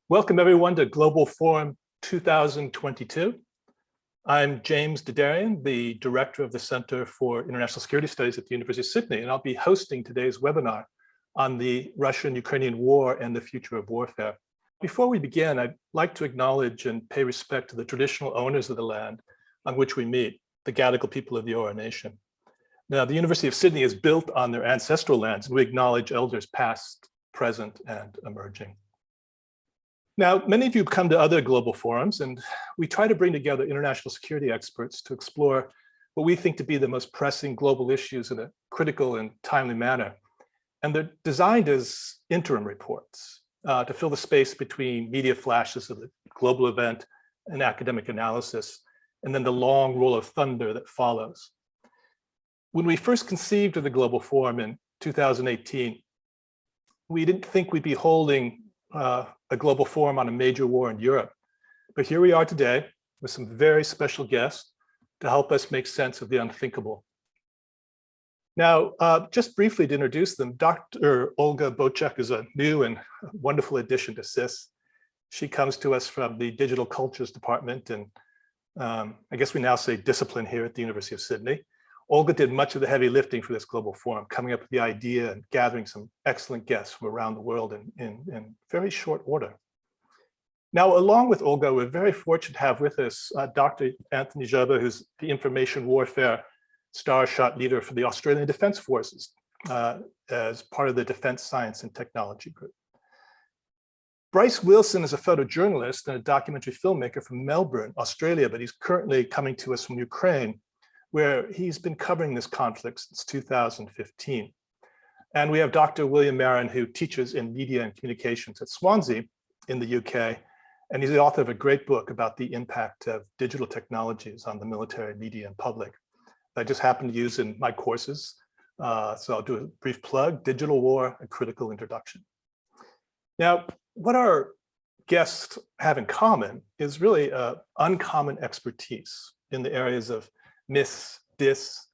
Welcome everyone to Global Forum 2022. I'm James Dedarian, the Director of the Center for International Security Studies at the University of Sydney, and I'll be hosting today's webinar on the Russian-Ukrainian war and the future of warfare. Before we begin, I'd like to acknowledge and pay respect to the traditional owners of the land on which we meet, the Gadigal people of the Eora Nation. Now, the University of Sydney is built on their ancestral lands, and we acknowledge elders past, present, and emerging. Now, many of you have come to other global forums, and we try to bring together international security experts to explore what we think to be the most pressing global issues in a critical and timely manner. And they're designed as interim reports to fill the space between media flashes of the global event and academic analysis, and then the long roll of thunder that follows. When we first conceived of the Global Forum in 2018, we didn't think we'd be holding a global forum on a major war in Europe. But here we are today with some very special guests to help us make sense of the unthinkable. Now, just briefly to introduce them, Dr. Olga Bocek is a new and wonderful addition to CISS. She comes to us from the Digital Cultures Department, and I guess we now say discipline here at the University of Sydney. Olga did much of the heavy lifting for this global forum, coming up with the idea and gathering some excellent guests from around the world in very short order. Now, along with Olga, we're very fortunate to have with us Dr. Anthony Jobba, who's the information warfare starshot leader for the Australian Defence Forces as part of the Defence Science and Technology Group. Bryce Wilson is a photojournalist and a documentary filmmaker from Melbourne, Australia, but he's currently coming to us from Ukraine, where he's been covering this conflict since 2015. And we have Dr. William Marin, who teaches in media and communications at Swansea in the UK, and he's the author of a great book about the impact of digital technologies on the military, media, and public. I just happen to use in my courses, so I'll do a brief plug: Digital War, a Critical Introduction. Now, what our guests have in common is really uncommon expertise in the areas of mis, dis,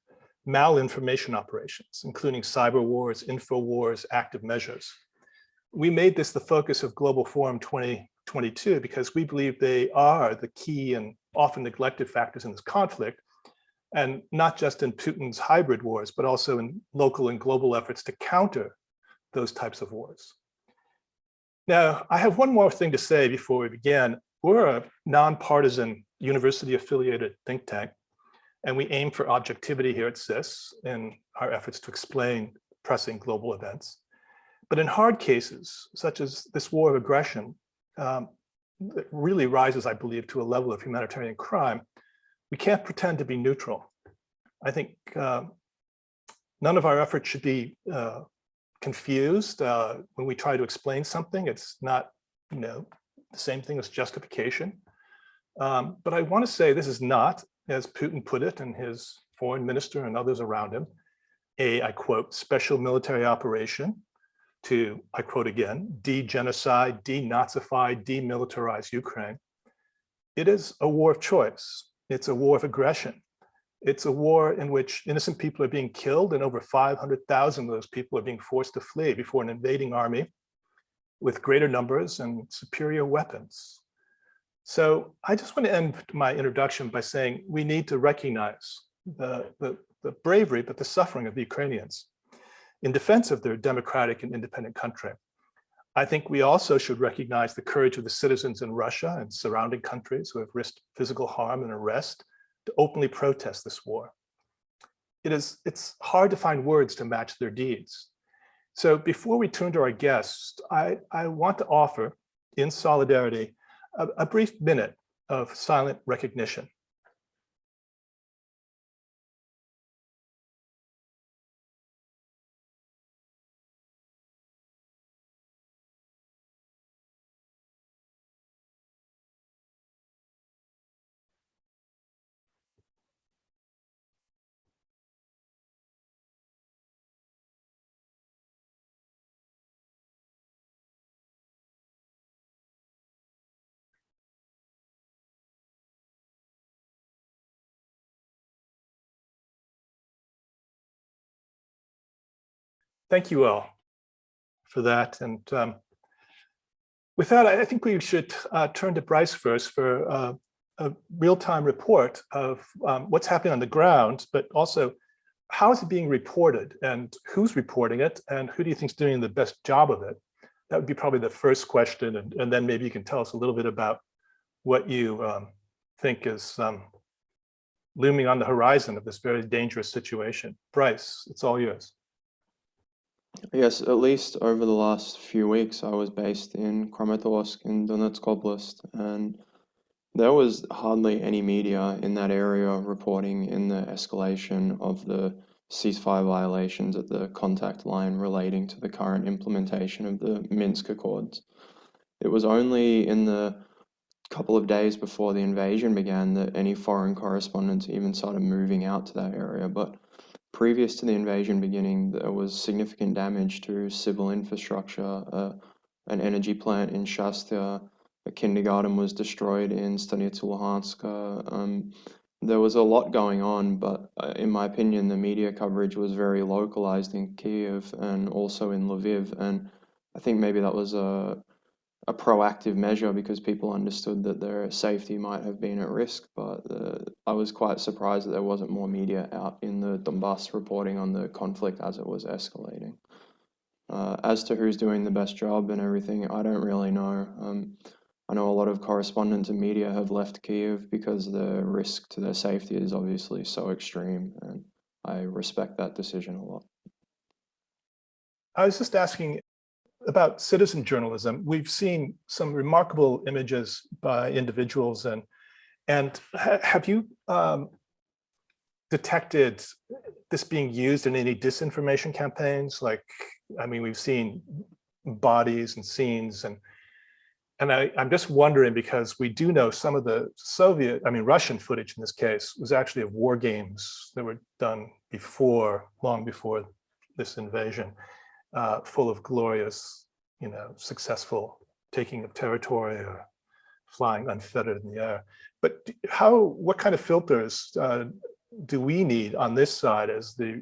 malinformation operations, including cyber wars, info wars, active measures. We made this the focus of Global Forum 2022 because we believe they are the key and often neglected factors in this conflict, and not just in Putin's hybrid wars, but also in local and global efforts to counter those types of wars. Now, I have one more thing to say before we begin. We're a nonpartisan university-affiliated think tank, and we aim for objectivity here at CISS in our efforts to explain pressing global events. But in hard cases, such as this war of aggression, that really rises, I believe, to a level of humanitarian crime, we can't pretend to be neutral. I think none of our efforts should be confused when we try to explain something. It's not, the same thing as justification. But I want to say this is not, as Putin put it and his foreign minister and others around him, I quote, special military operation to, I quote again, de-genocide, de-Nazify, demilitarize Ukraine. It is a war of choice. It's a war of aggression. It's a war in which innocent people are being killed, and over 500,000 of those people are being forced to flee before an invading army with greater numbers and superior weapons. So I just want to end my introduction by saying we need to recognize the bravery, but the suffering of the Ukrainians in defense of their democratic and independent country. I think we also should recognize the courage of the citizens in Russia and surrounding countries who have risked physical harm and arrest to openly protest this war. It's hard to find words to match their deeds. So before we turn to our guests, I want to offer, in solidarity, a brief minute of silent recognition. Thank you all for that. And With that, I think we should turn to Bryce first for a real-time report of what's happening on the ground, but also how is it being reported and who's reporting it and who do you think is doing the best job of it? That would be probably the first question. And then maybe you can tell us a little bit about what you think is looming on the horizon of this very dangerous situation. Bryce, it's all yours. Yes, at least over the last few weeks, I was based in Kramatorsk in Donetsk Oblast, and there was hardly any media in that area reporting in the escalation of the ceasefire violations at the contact line relating to the current implementation of the Minsk Accords. It was only in the couple of days before the invasion began that any foreign correspondents even started moving out to that area, but previous to the invasion beginning, there was significant damage to civil infrastructure. An energy plant in Shastia, a kindergarten was destroyed in Stanitsa Luhanska. There was a lot going on, but in my opinion, the media coverage was very localized in Kiev and also in Lviv. And I think maybe that was a proactive measure because people understood that their safety might have been at risk, but I was quite surprised that there wasn't more media out in the Donbass reporting on the conflict as it was escalating. As to who's doing the best job and everything, I don't really know. I know a lot of correspondents and media have left Kiev because the risk to their safety is obviously so extreme, and I respect that decision a lot. I was just asking about citizen journalism. We've seen some remarkable images by individuals, and have you detected this being used in any disinformation campaigns? Like, I mean, we've seen bodies and scenes, and I'm just wondering, because we do know some of the Russian footage in this case was actually of war games that were done long before this invasion. Full of glorious, successful taking of territory or flying unfettered in the air. But what kind of filters do we need on this side as the,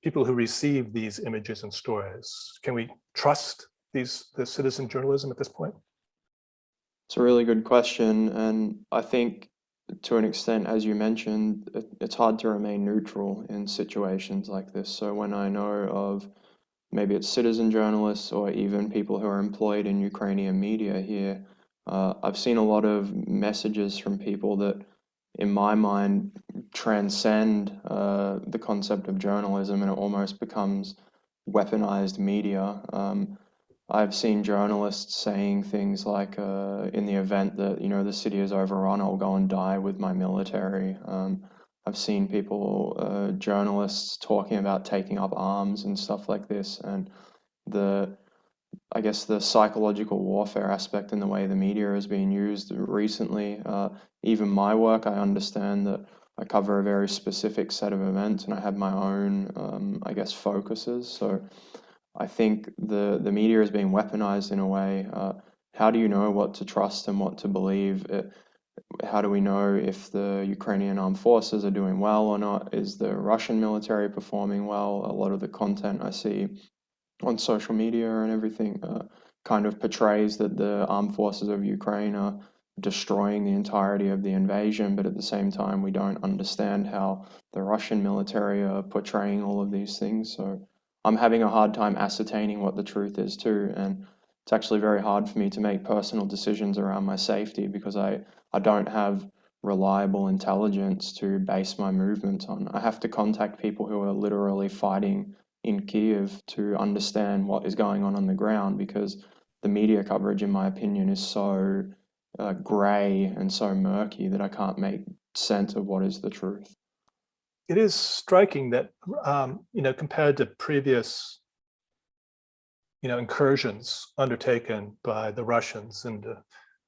people who receive these images and stories? Can we trust the citizen journalism at this point? It's a really good question, and I think to an extent, as you mentioned, it's hard to remain neutral in situations like this. So when I know of maybe it's citizen journalists or even people who are employed in Ukrainian media here, I've seen a lot of messages from people that, in my mind, transcend the concept of journalism, and it almost becomes weaponized media. I've seen journalists saying things like, in the event that, the city is overrun, I'll go and die with my military. I've seen people, journalists talking about taking up arms and stuff like this. And I guess the psychological warfare aspect in the way the media is being used recently, even my work, I understand that I cover a very specific set of events and I have my own, I guess, focuses. So I think the media is being weaponized in a way. How do you know what to trust and what to believe? How do we know if the Ukrainian armed forces are doing well or not? Is the Russian military performing well? A lot of the content I see on social media and everything kind of portrays that the armed forces of Ukraine are destroying the entirety of the invasion, but at the same time, we don't understand how the Russian military are portraying all of these things. So I'm having a hard time ascertaining what the truth is too, and it's actually very hard for me to make personal decisions around my safety because I don't have reliable intelligence to base my movements on. I have to contact people who are literally fighting in Kiev to understand what is going on the ground, because the media coverage, in my opinion, is so grey and so murky that I can't make sense of what is the truth. It is striking that, compared to previous, incursions undertaken by the Russians into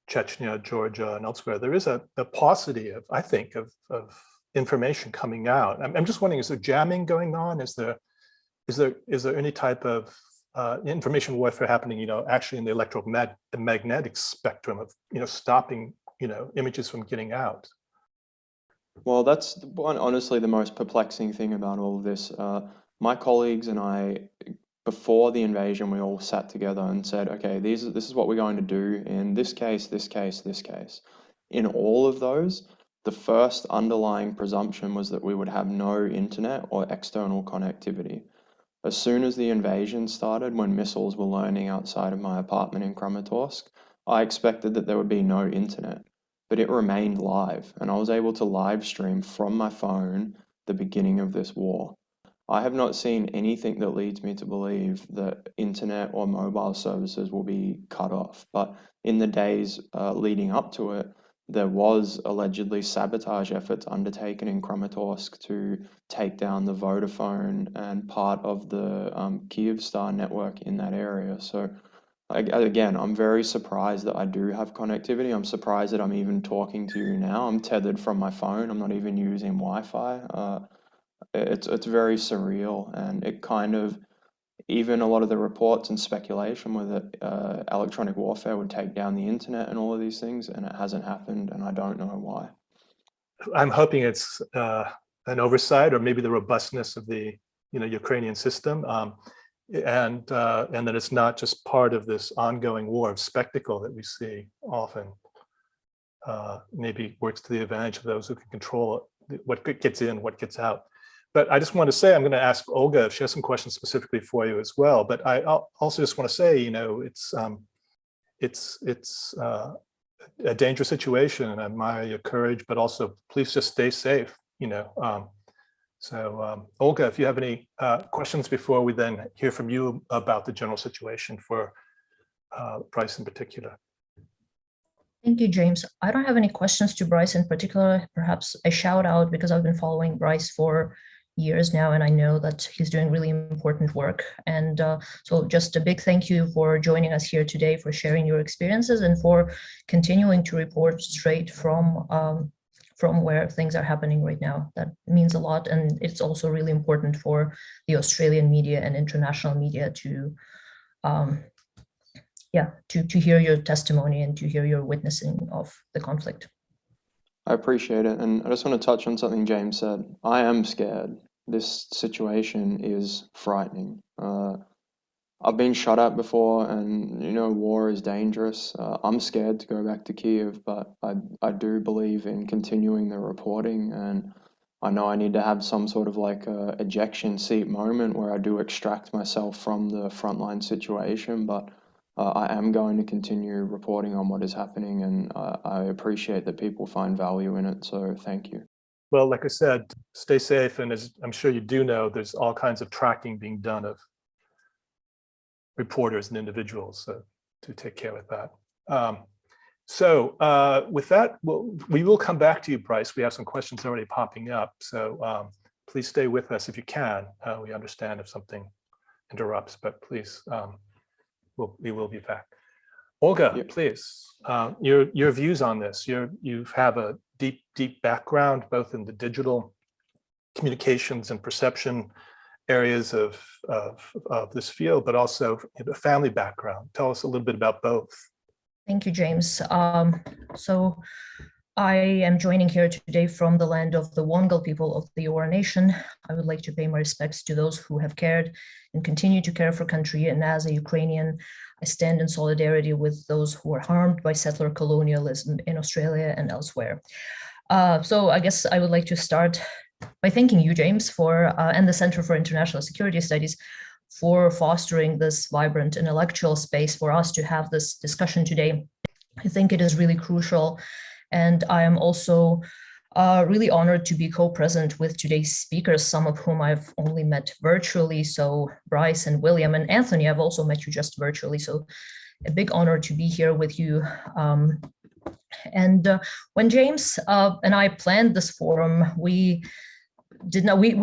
Chechnya, Georgia, and elsewhere, there is a paucity of, I think, of information coming out. I'm just wondering, is there jamming going on? Is there any type of information warfare happening, actually in the electromagnetic spectrum of, stopping, images from getting out? Well, that's honestly the most perplexing thing about all of this. My colleagues and I before the invasion, we all sat together and said, okay, this is what we're going to do in this case, this case, this case. In all of those, the first underlying presumption was that we would have no internet or external connectivity. As soon as the invasion started, when missiles were landing outside of my apartment in Kramatorsk, I expected that there would be no internet, but it remained live, and I was able to live stream from my phone the beginning of this war. I have not seen anything that leads me to believe that internet or mobile services will be cut off, but in the days leading up to it, there was allegedly sabotage efforts undertaken in Kramatorsk to take down the Vodafone and part of the Kyivstar network in that area. So again, I'm very surprised that I do have connectivity. I'm surprised that I'm even talking to you now. I'm tethered from my phone. I'm not even using Wi-Fi. It's very surreal, and it kind of, even a lot of the reports and speculation were that electronic warfare would take down the internet and all of these things, and it hasn't happened, and I don't know why. I'm hoping it's an oversight, or maybe the robustness of the Ukrainian system, and that it's not just part of this ongoing war of spectacle that we see often. Maybe works to the advantage of those who can control what gets in, what gets out. But I just want to say, I'm going to ask Olga if she has some questions specifically for you as well. But I also just want to say, it's a dangerous situation, and I admire your courage, but also please just stay safe. Olga, if you have any questions before we then hear from you about the general situation for Bryce in particular. Thank you, James. I don't have any questions to Bryce in particular. Perhaps a shout out, because I've been following Bryce for years now, and I know that he's doing really important work. And so just a big thank you for joining us here today, for sharing your experiences, and for continuing to report straight from where things are happening right now. That means a lot, and it's also really important for the Australian media and international media to hear your testimony and to hear your witnessing of the conflict. I appreciate it, and I just want to touch on something James said. I am scared. This situation is frightening. I've been shot at before, and war is dangerous. I'm scared to go back to Kyiv, but I do believe in continuing the reporting, and I know I need to have some sort of like a ejection seat moment where I do extract myself from the frontline situation, but I am going to continue reporting on what is happening, and I appreciate that people find value in it, so thank you. Well, like I said, stay safe, and as I'm sure you do know, there's all kinds of tracking being done of reporters and individuals, so to take care of that. With that, we will come back to you, Bryce. We have some questions already popping up, so please stay with us if you can. We understand if something interrupts, but please, we will be back. Olga, yeah. Please, your views on this. You have a deep background both in the digital communications and perception areas of this field, but also a family background. Tell us a little bit about both. Thank you, James. So I am joining here today from the land of the Wongal people of the Eora Nation. I would like to pay my respects to those who have cared and continue to care for country, and as a Ukrainian, I stand in solidarity with those who were harmed by settler colonialism in Australia and elsewhere. So I guess I would like to start by thanking you, James, and the Center for International Security Studies for fostering this vibrant intellectual space for us to have this discussion today. I think it is really crucial, and I am also really honored to be co-present with today's speakers, some of whom I've only met virtually. So Bryce and William and Anthony, I've also met you just virtually. So a big honor to be here with you. When James and I planned this forum, we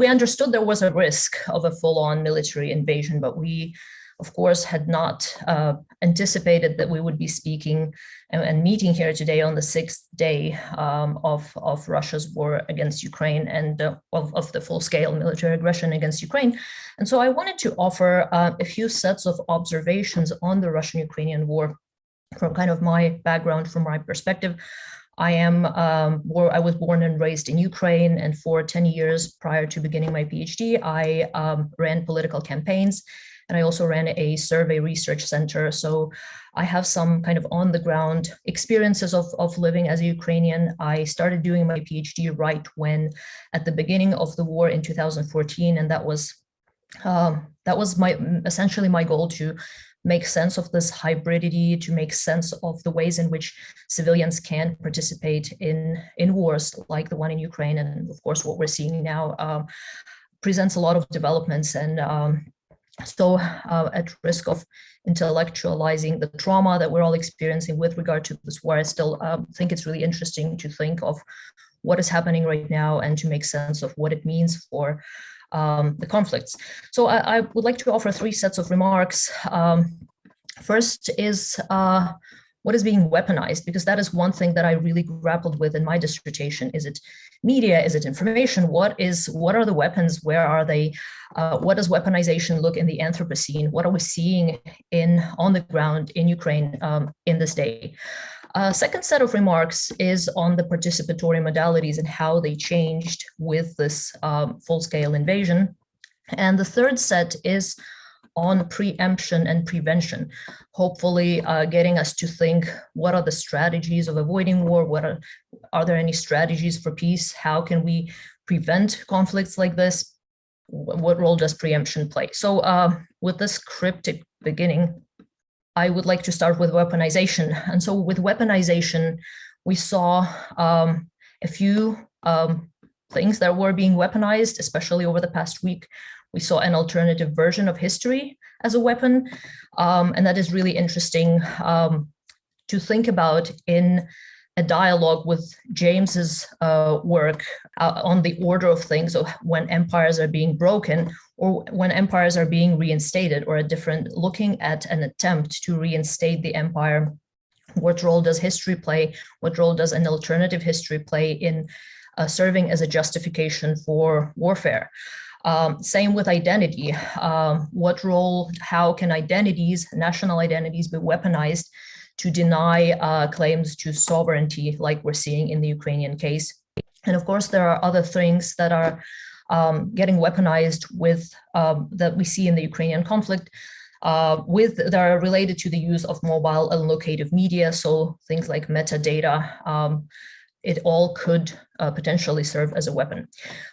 understood there was a risk of a full-on military invasion, but we, of course, had not anticipated that we would be speaking and meeting here today on the 6th day of Russia's war against Ukraine and of the full-scale military aggression against Ukraine. And so I wanted to offer a few sets of observations on the Russian-Ukrainian war from kind of my background, from my perspective. I was born and raised in Ukraine, and for 10 years prior to beginning my PhD, I ran political campaigns and I also ran a survey research center. So I have some kind of on the ground experiences of living as a Ukrainian. I started doing my PhD right when, at the beginning of the war in 2014, and that was essentially my goal, to make sense of this hybridity, to make sense of the ways in which civilians can participate in wars like the one in Ukraine. And of course, what we're seeing now presents a lot of developments. And so at risk of intellectualizing the trauma that we're all experiencing with regard to this war, I still think it's really interesting to think of what is happening right now and to make sense of what it means for the conflicts. So I would like to offer three sets of remarks. First is what is being weaponized, because that is one thing that I really grappled with in my dissertation. Is it media? Is it information? What are the weapons? Where are they? What does weaponization look in the Anthropocene? What are we seeing on the ground in Ukraine in this day? Second set of remarks is on the participatory modalities and how they changed with this full-scale invasion. And the third set is on preemption and prevention, hopefully getting us to think, what are the strategies of avoiding war? Are there any strategies for peace? How can we prevent conflicts like this? What role does preemption play? So with this cryptic beginning, I would like to start with weaponization. And so with weaponization, we saw a few things that were being weaponized, especially over the past week. We saw an alternative version of history as a weapon, and that is really interesting to think about in a dialogue with James's work on the order of things, of when empires are being broken or when empires are being reinstated, or looking at an attempt to reinstate the empire. What role does history play? What role does an alternative history play in serving as a justification for warfare? Same with identity. What role, how can identities, national identities, be weaponized to deny claims to sovereignty, like we're seeing in the Ukrainian case? And of course, there are other things that are getting weaponized that we see in the Ukrainian conflict, that are related to the use of mobile and locative media. So things like metadata, it all could potentially serve as a weapon.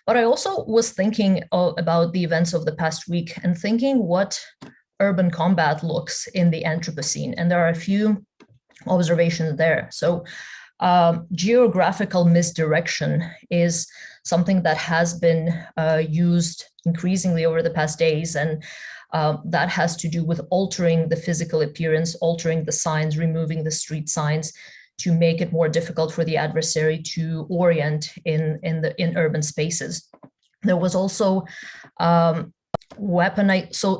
But I also was thinking about the events of the past week and thinking what urban combat looks in the Anthropocene. And there are a few observations there. So geographical misdirection is something that has been used increasingly over the past days. And that has to do with altering the physical appearance, altering the signs, removing the street signs, to make it more difficult for the adversary to orient in urban spaces. There was also so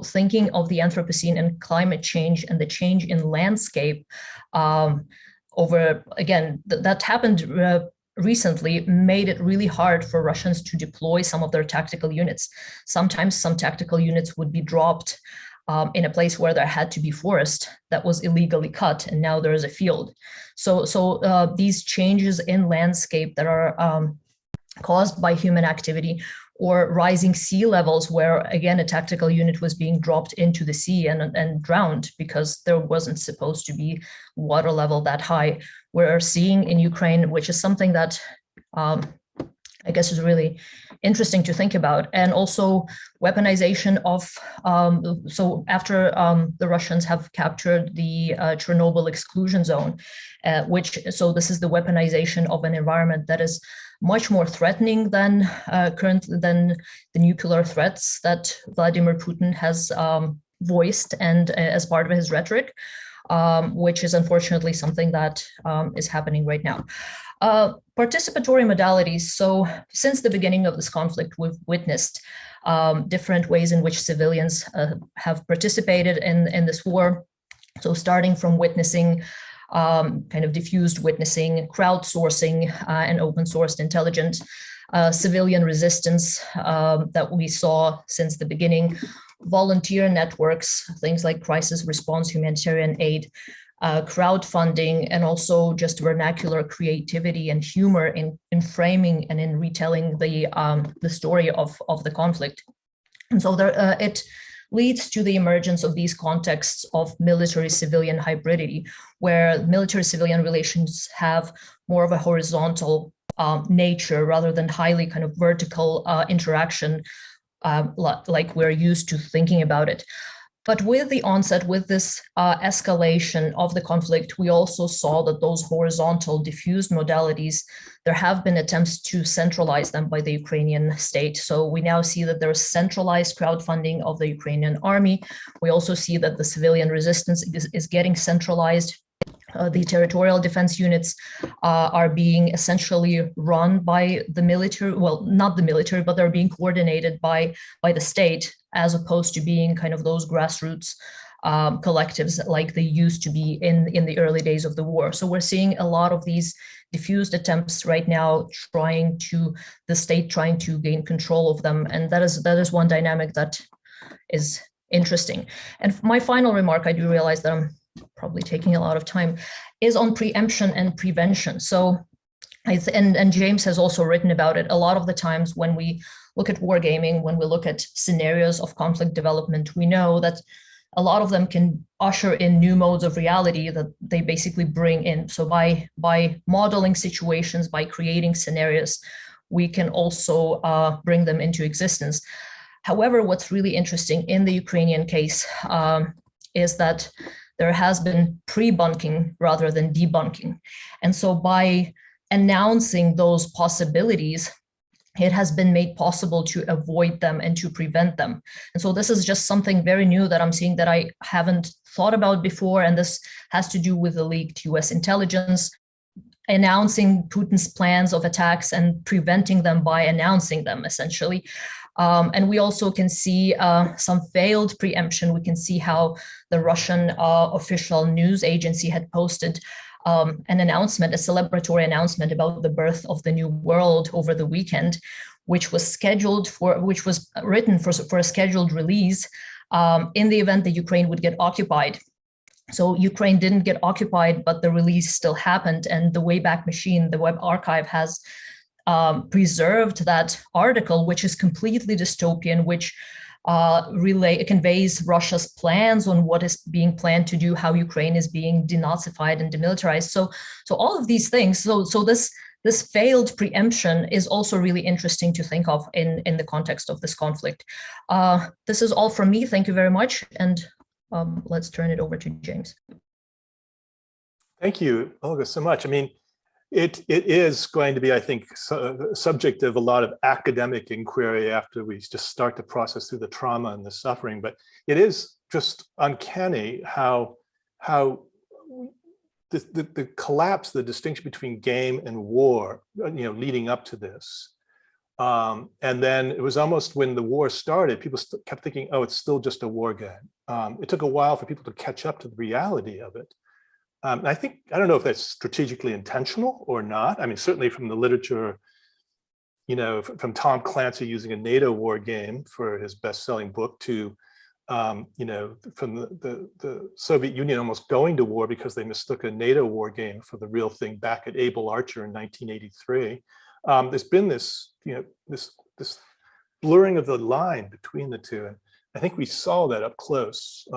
thinking of the Anthropocene and climate change and the change in landscape that happened recently, made it really hard for Russians to deploy some of their tactical units. Sometimes some tactical units would be dropped in a place where there had to be forest that was illegally cut, and now there is a field. So these changes in landscape that are caused by human activity, or rising sea levels, where again a tactical unit was being dropped into the sea and drowned because there wasn't supposed to be water level that high. We're seeing in Ukraine, which is something that I guess is really interesting to think about. And also weaponization of, so after the Russians have captured the Chernobyl exclusion zone, so this is the weaponization of an environment that is much more threatening than the nuclear threats that Vladimir Putin has voiced and as part of his rhetoric, which is unfortunately something that is happening right now. Participatory modalities. So since the beginning of this conflict, we've witnessed different ways in which civilians have participated in this war. So starting from witnessing, kind of diffused witnessing, crowdsourcing, and open sourced intelligence, civilian resistance that we saw since the beginning, volunteer networks, things like crisis response, humanitarian aid, crowdfunding, and also just vernacular creativity and humor in framing and in retelling the story of the conflict. And so leads to the emergence of these contexts of military-civilian hybridity, where military-civilian relations have more of a horizontal nature rather than highly kind of vertical interaction like we're used to thinking about it. But with the onset, with this escalation of the conflict, we also saw that those horizontal diffused modalities, there have been attempts to centralize them by the Ukrainian state. So we now see that there's centralized crowdfunding of the Ukrainian army. We also see that the civilian resistance is getting centralized. The territorial defense units are being essentially run by the military, well, not the military, but they're being coordinated by the state, as opposed to being kind of those grassroots collectives like they used to be in the early days of the war. So we're seeing a lot of these diffused attempts right now, the state trying to gain control of them. And that is one dynamic that is interesting. And my final remark, I do realize that I'm probably taking a lot of time, is on preemption and prevention. So, and James has also written about it. A lot of the times when we look at wargaming, when we look at scenarios of conflict development, we know that a lot of them can usher in new modes of reality that they basically bring in. So by modeling situations, by creating scenarios, we can also bring them into existence. However, what's really interesting in the Ukrainian case is that there has been pre-bunking rather than debunking. And so by announcing those possibilities, it has been made possible to avoid them and to prevent them. And so this is just something very new that I'm seeing that I haven't thought about before. And this has to do with the leaked US intelligence, announcing Putin's plans of attacks and preventing them by announcing them, essentially. And we also can see some failed preemption. We can see how the Russian official news agency had posted an announcement, a celebratory announcement about the birth of the new world over the weekend, which was written for a scheduled release in the event that Ukraine would get occupied. So Ukraine didn't get occupied, but the release still happened. And the Wayback Machine, the web archive, has preserved that article, which is completely dystopian, which conveys Russia's plans on what is being planned to do, how Ukraine is being denazified and demilitarized. So all of these things. So this failed preemption is also really interesting to think of in the context of this conflict. This is all from me. Thank you very much. And let's turn it over to James. Thank you, Olga, so much. I mean, it is going to be, I think, subject of a lot of academic inquiry after we just start to process through the trauma and the suffering. But it is just uncanny how the collapse, the distinction between game and war, leading up to this. And then it was almost when the war started, people kept thinking, oh, it's still just a war game. It took a while for people to catch up to the reality of it. I don't know if that's strategically intentional or not. I mean, certainly from the literature, from Tom Clancy using a NATO war game for his best-selling book to, from the Soviet Union almost going to war because they mistook a NATO war game for the real thing back at Able Archer in 1983. There's been this, this blurring of the line between the two. And I think we saw that up close.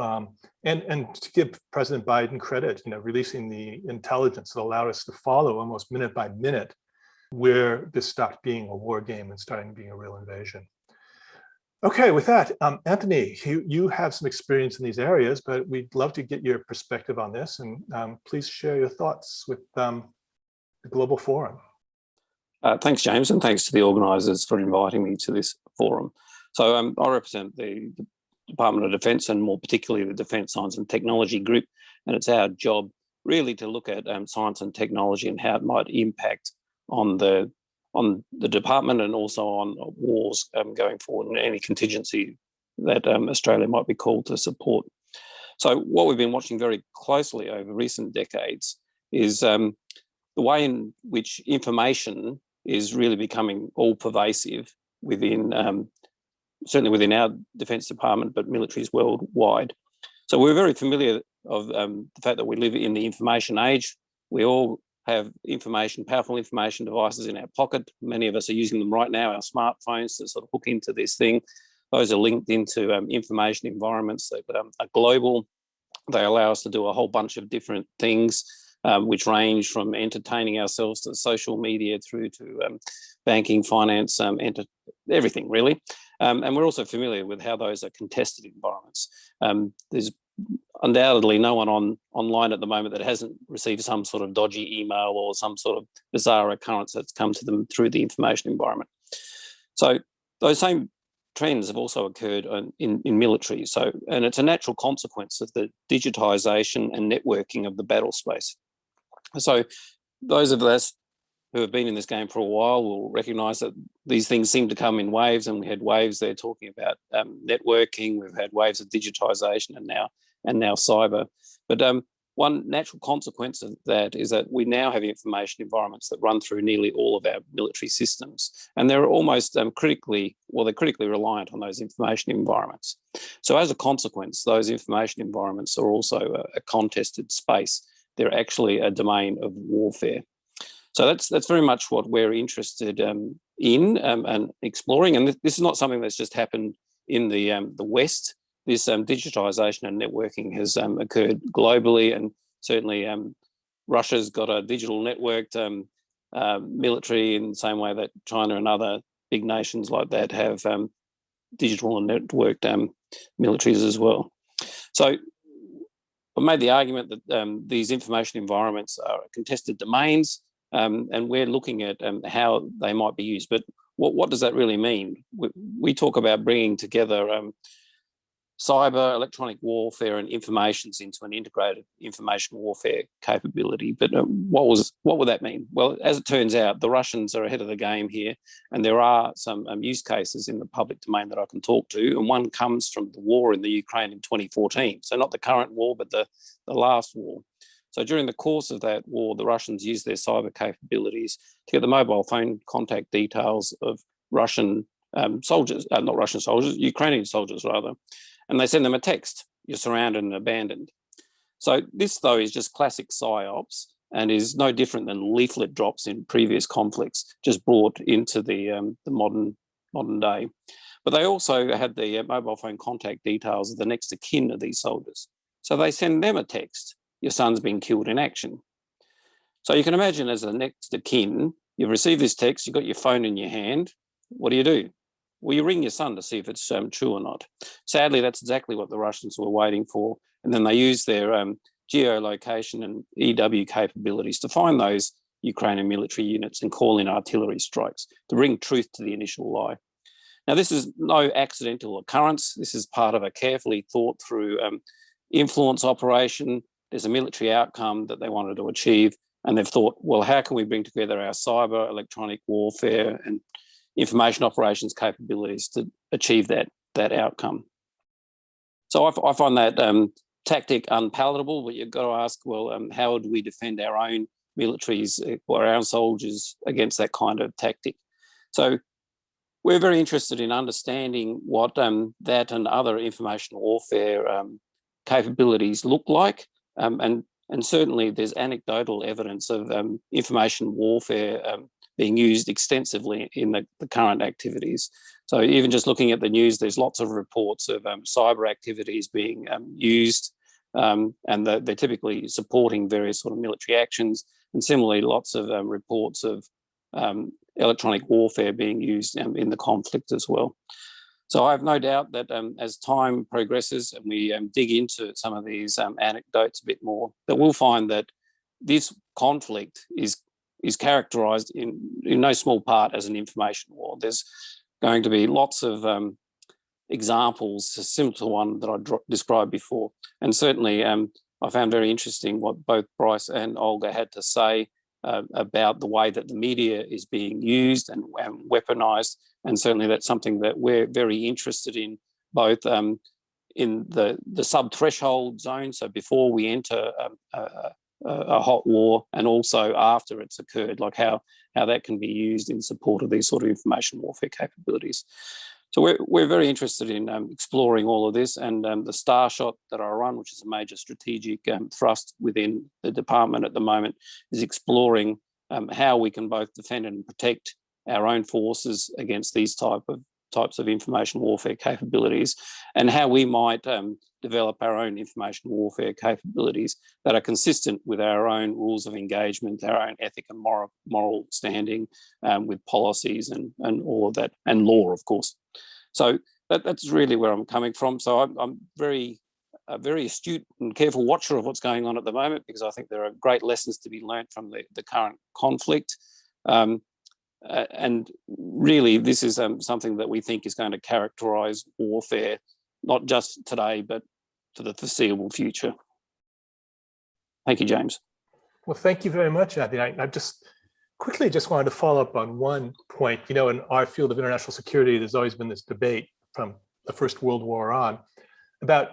And to give President Biden credit, releasing the intelligence that allowed us to follow almost minute by minute where this stopped being a war game and starting being a real invasion. Okay, with that, Anthony, you have some experience in these areas, but we'd love to get your perspective on this, and please share your thoughts with the Global Forum. Thanks, James, and thanks to the organisers for inviting me to this forum. So I represent the Department of Defence, and more particularly the Defence Science and Technology Group, and it's our job really to look at science and technology and how it might impact on the department and also on wars going forward and any contingency that Australia might be called to support. So what we've been watching very closely over recent decades is the way in which information is really becoming all-pervasive within, certainly within our Defence Department, but militaries worldwide. So we're very familiar of the fact that we live in the information age. We all have powerful information devices in our pocket. Many of us are using them right now, our smartphones, to sort of hook into this thing. Those are linked into information environments that are global. They allow us to do a whole bunch of different things, which range from entertaining ourselves to social media through to banking, finance, everything really. And we're also familiar with how those are contested environments. There's undoubtedly no one online at the moment that hasn't received some sort of dodgy email or some sort of bizarre occurrence that's come to them through the information environment. So those same trends have also occurred in military. So, and it's a natural consequence of the digitisation and networking of the battle space. So those of us who have been in this game for a while will recognise that these things seem to come in waves, and we had waves there talking about networking, we've had waves of digitisation and now cyber. But one natural consequence of that is that we now have information environments that run through nearly all of our military systems, and they're almost critically reliant on those information environments. So as a consequence, those information environments are also a contested space. They're actually a domain of warfare. So that's very much what we're interested in and exploring. And this is not something that's just happened in the West. This digitisation and networking has occurred globally, and certainly Russia's got a digital networked military in the same way that China and other big nations like that have digital and networked militaries as well. So I made the argument that these information environments are contested domains, and we're looking at how they might be used. But what does that really mean? We talk about bringing together cyber, electronic warfare and informations into an integrated information warfare capability. But what would that mean? Well, as it turns out, the Russians are ahead of the game here, and there are some use cases in the public domain that I can talk to, and one comes from the war in the Ukraine in 2014. So not the current war, but the last war. So during the course of that war, the Russians used their cyber capabilities to get the mobile phone contact details of Russian soldiers, not Russian soldiers, Ukrainian soldiers rather, and they send them a text: "You're surrounded and abandoned." So this, though, is just classic psyops and is no different than leaflet drops in previous conflicts, just brought into the modern day. But they also had the mobile phone contact details of the next of kin of these soldiers. So they send them a text: "Your son's been killed in action." So you can imagine, as the next of kin, you've received this text, you've got your phone in your hand. What do? Well, you ring your son to see if it's true or not. Sadly, that's exactly what the Russians were waiting for. And then they used their geolocation and EW capabilities to find those Ukrainian military units and call in artillery strikes to bring truth to the initial lie. Now, this is no accidental occurrence. This is part of a carefully thought through influence operation. There's a military outcome that they wanted to achieve. And they've thought, well, how can we bring together our cyber, electronic warfare and information operations capabilities to achieve that outcome? So I find that tactic unpalatable, but you've got to ask, well, how do we defend our own militaries or our own soldiers against that kind of tactic? So we're very interested in understanding what that and other information warfare capabilities look like. And certainly there's anecdotal evidence of information warfare being used extensively in the current activities. So even just looking at the news, there's lots of reports of cyber activities being used, and they're typically supporting various sort of military actions. And similarly, lots of reports of electronic warfare being used in the conflict as well. So I have no doubt that as time progresses and we dig into some of these anecdotes a bit more, that we'll find that this conflict is characterised in no small part as an information war. There's going to be lots of examples similar to one that I described before. And certainly I found very interesting what both Bryce and Olga had to say about the way that the media is being used and weaponized. And certainly that's something that we're very interested in, both in the sub-threshold zone, so before we enter a hot war, and also after it's occurred, like how that can be used in support of these sort of information warfare capabilities. So we're very interested in exploring all of this, and the Starshot that I run, which is a major strategic thrust within the department at the moment, is exploring how we can both defend and protect our own forces against these type types of information warfare capabilities, and how we might develop our own information warfare capabilities that are consistent with our own rules of engagement, our own ethic and moral standing, with policies and all of that, and law, of course. So that's really where I'm coming from. So I'm a very astute and careful watcher of what's going on at the moment, because I think there are great lessons to be learned from the current conflict. And really, this is something that we think is going to characterise warfare, not just today, but for the foreseeable future. Thank you, James. Well, thank you very much, Andy. I just wanted to follow up on one point. You know, in our field of international security, there's always been this debate from the First World War on about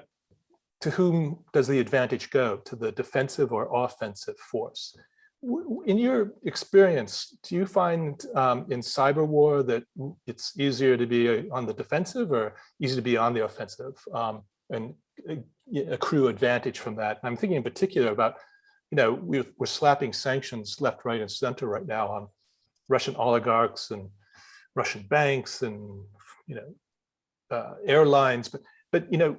to whom does the advantage go, to the defensive or offensive force? In your experience, do you find in cyber war that it's easier to be on the defensive or easier to be on the offensive and accrue advantage from that? I'm thinking in particular about, you know, we're slapping sanctions left, right, and center right now on Russian oligarchs and Russian banks and, you know, airlines, but you know,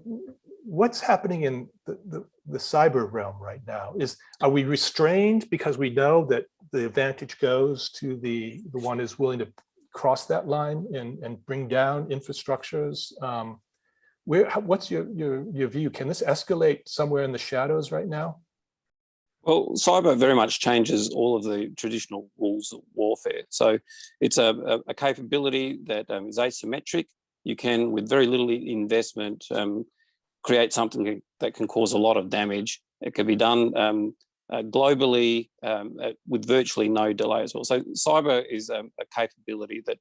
what's happening in the cyber realm right now? Are we restrained because we know that the advantage goes to the one who's willing to cross that line and bring down infrastructures? What's your view? Can this escalate somewhere in the shadows right now? Well, cyber very much changes all of the traditional rules of warfare. So it's a capability that is asymmetric. You can, with very little investment, create something that can cause a lot of damage. It can be done globally with virtually no delay as well. So cyber is a capability that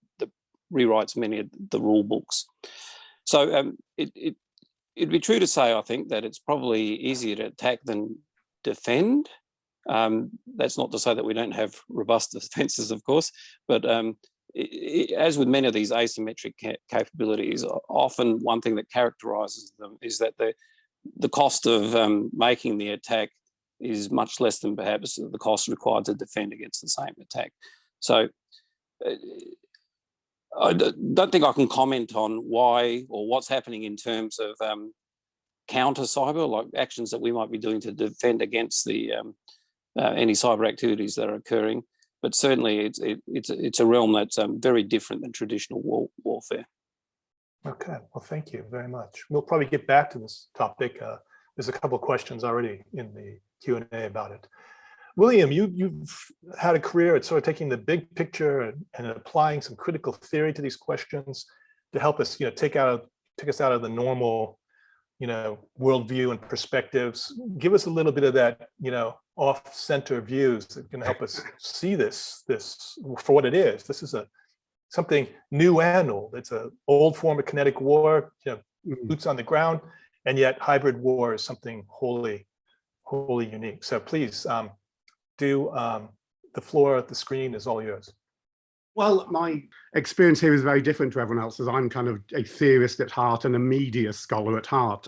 rewrites many of the rule books. So it'd be true to say, I think, that it's probably easier to attack than defend. That's not to say that we don't have robust defences, of course, but as with many of these asymmetric capabilities, often one thing that characterises them is that the cost of making the attack is much less than perhaps the cost required to defend against the same attack. So I don't think I can comment on why or what's happening in terms of counter cyber, like actions that we might be doing to defend against the any cyber activities that are occurring. But certainly it's a realm that's very different than traditional warfare. Okay, well, thank you very much. We'll probably get back to this topic. There's a couple of questions already in the Q&A about it. William, you've had a career at sort of taking the big picture and applying some critical theory to these questions to help us, you know, take us out of the normal, you know, worldview and perspectives. Give us a little bit of that, you know, off-center views that can help us see this for what it is. This is something new and old. It's an old form of kinetic war, you know, boots on the ground, and yet hybrid war is something wholly unique. So please, the floor, the screen is all yours. Well, my experience here is very different to everyone else's. I'm kind of a theorist at heart and a media scholar at heart.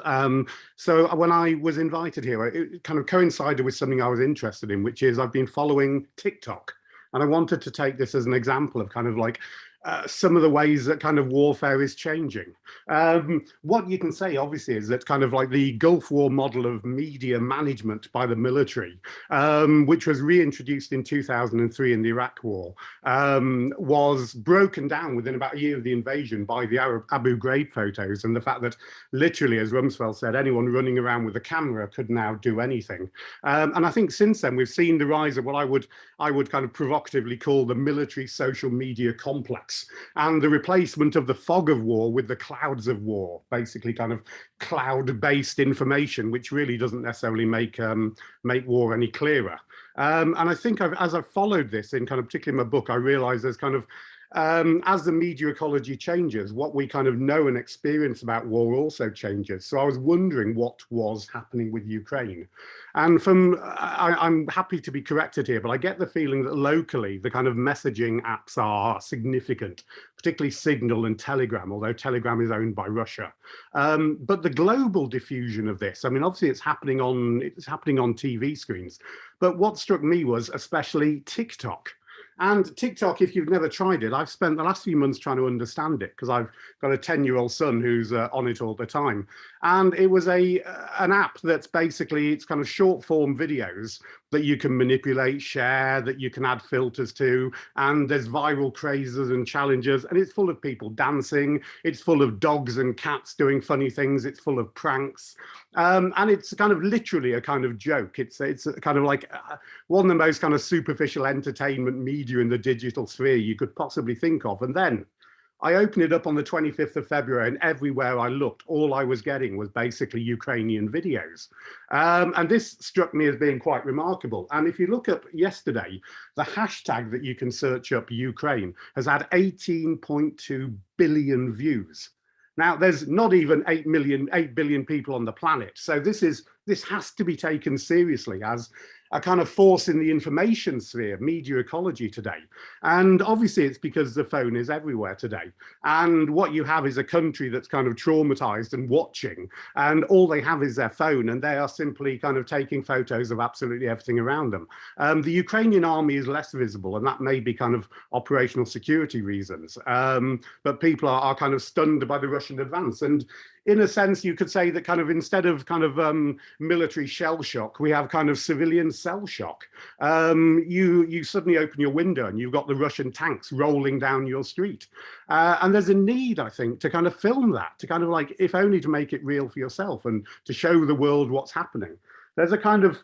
So when I was invited here, it kind of coincided with something I was interested in, which is I've been following TikTok. And I wanted to take this as an example of kind of like some of the ways that kind of warfare is changing. What you can say, obviously, is that kind of like the Gulf War model of media management by the military, which was reintroduced in 2003 in the Iraq War, was broken down within about a year of the invasion by the Abu Ghraib photos and the fact that literally, as Rumsfeld said, anyone running around with a camera could now do anything. And I think since then, we've seen the rise of what I would kind of provocatively call the military social media complex, and the replacement of the fog of war with the clouds of war, basically kind of cloud-based information, which really doesn't necessarily make war any clearer. And I think as I've followed this in kind of particularly in my book, I realize there's kind of as the media ecology changes, what we kind of know and experience about war also changes. So I was wondering what was happening with Ukraine. And I'm happy to be corrected here, but I get the feeling that locally, the kind of messaging apps are significant, particularly Signal and Telegram, although Telegram is owned by Russia. But the global diffusion of this, I mean, obviously it's happening on TV screens. But what struck me was especially TikTok. And TikTok, if you've never tried it, I've spent the last few months trying to understand it because I've got a 10-year-old son who's on it all the time. And it was an app that's basically, it's kind of short form videos that you can manipulate, share, that you can add filters to, and there's viral crazes and challenges, and it's full of people dancing, it's full of dogs and cats doing funny things, it's full of pranks, and it's kind of literally a kind of joke. It's kind of like one of the most kind of superficial entertainment media in the digital sphere you could possibly think of. And then I opened it up on the 25th of February, and everywhere I looked, all I was getting was basically Ukrainian videos. And this struck me as being quite remarkable. And if you look up yesterday, the hashtag that you can search up Ukraine has had 18.2 billion views. Now, there's not even 8 billion people on the planet. So this has to be taken seriously as a kind of force in the information sphere, media ecology today. And obviously it's because the phone is everywhere today. And what you have is a country that's kind of traumatized and watching, and all they have is their phone, and they are simply kind of taking photos of absolutely everything around them. The Ukrainian army is less visible, and that may be kind of operational security reasons. But people are kind of stunned by the Russian advance. And in a sense, you could say that kind of instead of kind of military shell shock, we have kind of civilian cell shock. You suddenly open your window and you've got the Russian tanks rolling down your street. And there's a need, I think, to kind of film that, to kind of like, if only to make it real for yourself and to show the world what's happening. There's a kind of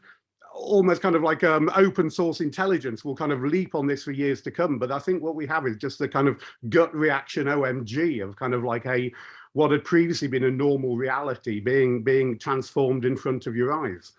almost kind of like open source intelligence will kind of leap on this for years to come. But I think what we have is just the kind of gut reaction OMG of kind of like what had previously been a normal reality being transformed in front of your eyes.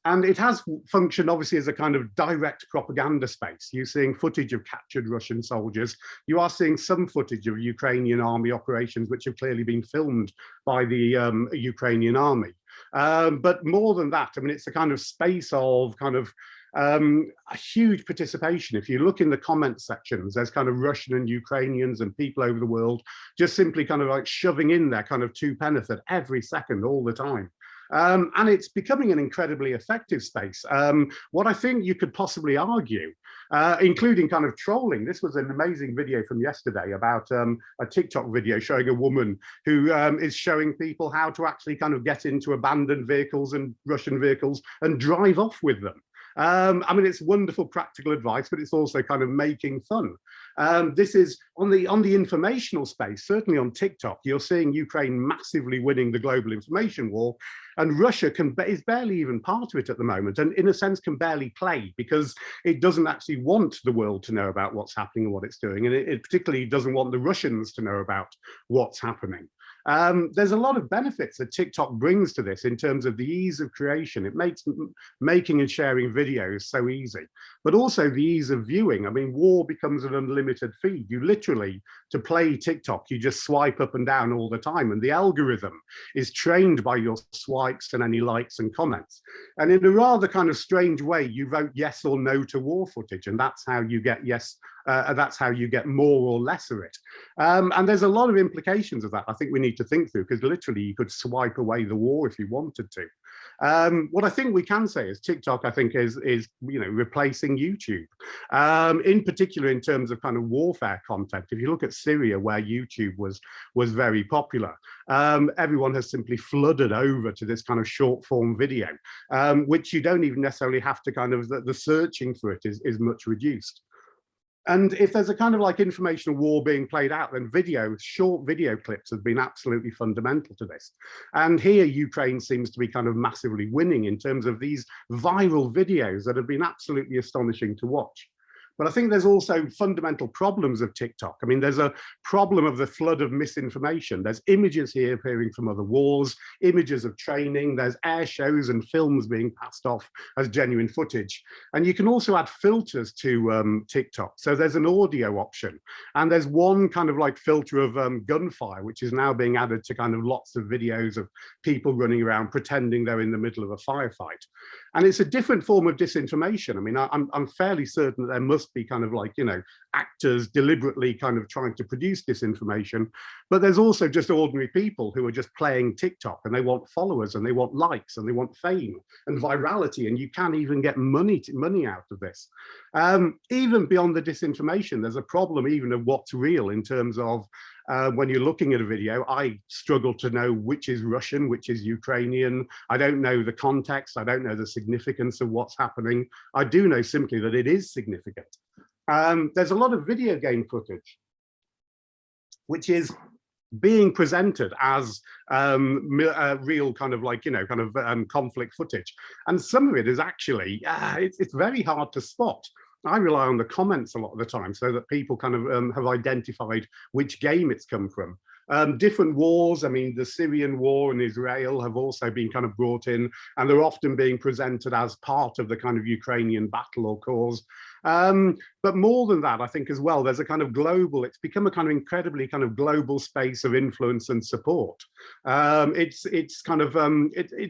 And it has functioned obviously as a kind of direct propaganda space. You're seeing footage of captured Russian soldiers. You are seeing some footage of Ukrainian army operations, which have clearly been filmed by the Ukrainian army. But more than that, I mean, it's a kind of space of kind of a huge participation. If you look in the comment sections, there's kind of Russian and Ukrainians and people over the world just simply kind of like shoving in their kind of two penneth at every second, all the time. And it's becoming an incredibly effective space. What I think you could possibly argue, including kind of trolling, this was an amazing video from yesterday about a TikTok video showing a woman who is showing people how to actually kind of get into abandoned vehicles and Russian vehicles and drive off with them. I mean, it's wonderful practical advice, but it's also kind of making fun. This is on the informational space, certainly on TikTok, you're seeing Ukraine massively winning the global information war, and Russia is barely even part of it at the moment, and in a sense can barely play because it doesn't actually want the world to know about what's happening and what it's doing, and it particularly doesn't want the Russians to know about what's happening. There's a lot of benefits that TikTok brings to this in terms of the ease of creation. It makes making and sharing videos so easy, but also the ease of viewing. I mean, war becomes an unlimited feed. You literally, to play TikTok, you just swipe up and down all the time, and the algorithm is trained by your swipes and any likes and comments. And in a rather kind of strange way, you vote yes or no to war footage, and that's how you get yes. That's how you get more or less of it. And there's a lot of implications of that I think we need to think through, because literally you could swipe away the war if you wanted to. What I think we can say is TikTok, I think, is replacing YouTube, in particular in terms of kind of warfare content. If you look at Syria, where YouTube was very popular, everyone has simply flooded over to this kind of short form video, which you don't even necessarily have to kind of, the searching for it is much reduced. And if there's a kind of like informational war being played out, then short video clips have been absolutely fundamental to this. And here Ukraine seems to be kind of massively winning in terms of these viral videos that have been absolutely astonishing to watch. But I think there's also fundamental problems of TikTok. I mean, there's a problem of the flood of misinformation. There's images here appearing from other wars, images of training, there's air shows and films being passed off as genuine footage. And you can also add filters to TikTok. So there's an audio option, and there's one kind of like filter of gunfire, which is now being added to kind of lots of videos of people running around pretending they're in the middle of a firefight. And it's a different form of disinformation. I mean, I'm fairly certain that there must be kind of like, actors deliberately kind of trying to produce disinformation, But there's also just ordinary people who are just playing TikTok, and they want followers, and they want likes, and they want fame and virality, and you can't even get money out of this. Even beyond the disinformation, there's a problem even of what's real in terms of when you're looking at a video. I struggle to know which is Russian, which is Ukrainian. I don't know the context. I don't know the significance of what's happening. I do know simply that it is significant. There's a lot of video game footage which is being presented as real kind of like, conflict footage. And some of it is actually, it's very hard to spot. I rely on the comments a lot of the time so that people kind of have identified which game it's come from. Different wars, I mean, the Syrian war and Israel have also been kind of brought in, and they're often being presented as part of the kind of Ukrainian battle or cause. But more than that, I think as well, there's a kind of global, it's become a kind of incredibly kind of global space of influence and support. It's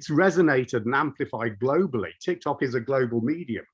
resonated and amplified globally. TikTok is a global medium.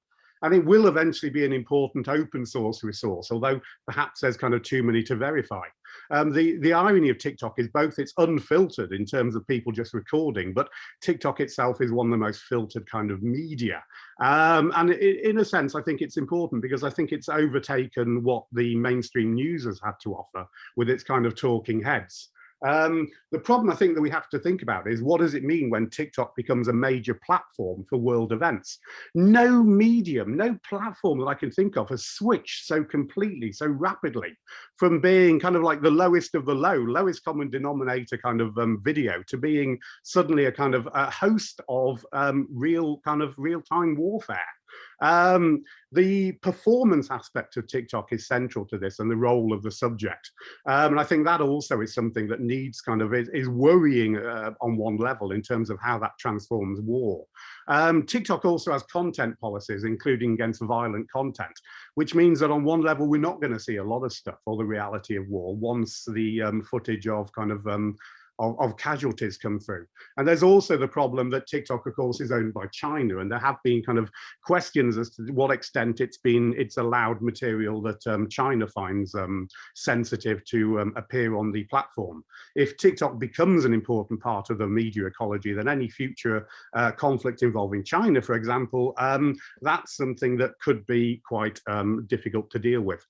And it will eventually be an important open source resource, although perhaps there's kind of too many to verify. The irony of TikTok is both it's unfiltered in terms of people just recording, but TikTok itself is one of the most filtered kind of media. And in a sense, I think it's important because I think it's overtaken what the mainstream news has had to offer with its kind of talking heads. The problem I think that we have to think about is what does it mean when TikTok becomes a major platform for world events? No medium, no platform that I can think of has switched so completely, so rapidly from being kind of like the lowest of the low, lowest common denominator kind of video to being suddenly a kind of a host of real-time warfare. The performance aspect of TikTok is central to this and the role of the subject. And I think that also is something that needs kind of is worrying on one level in terms of how that transforms war. TikTok also has content policies, including against violent content, which means that on one level, we're not going to see a lot of stuff or the reality of war once the footage of kind of casualties come through. And there's also the problem that TikTok, of course, is owned by China, and there have been kind of questions as to what extent it's allowed material that China finds sensitive to appear on the platform. If TikTok becomes an important part of the media ecology, then any future conflict involving China, for example, that's something that could be quite difficult to deal with.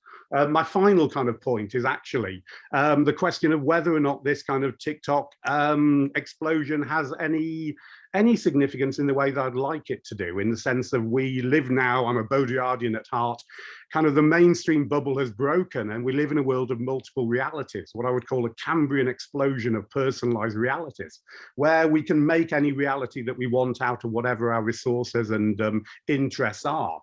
My final kind of point is actually the question of whether or not this kind of TikTok explosion has any significance in the way that I'd like it to do, in the sense that we live now, I'm a Baudrillardian at heart, kind of the mainstream bubble has broken and we live in a world of multiple realities, what I would call a Cambrian explosion of personalized realities, where we can make any reality that we want out of whatever our resources and interests are.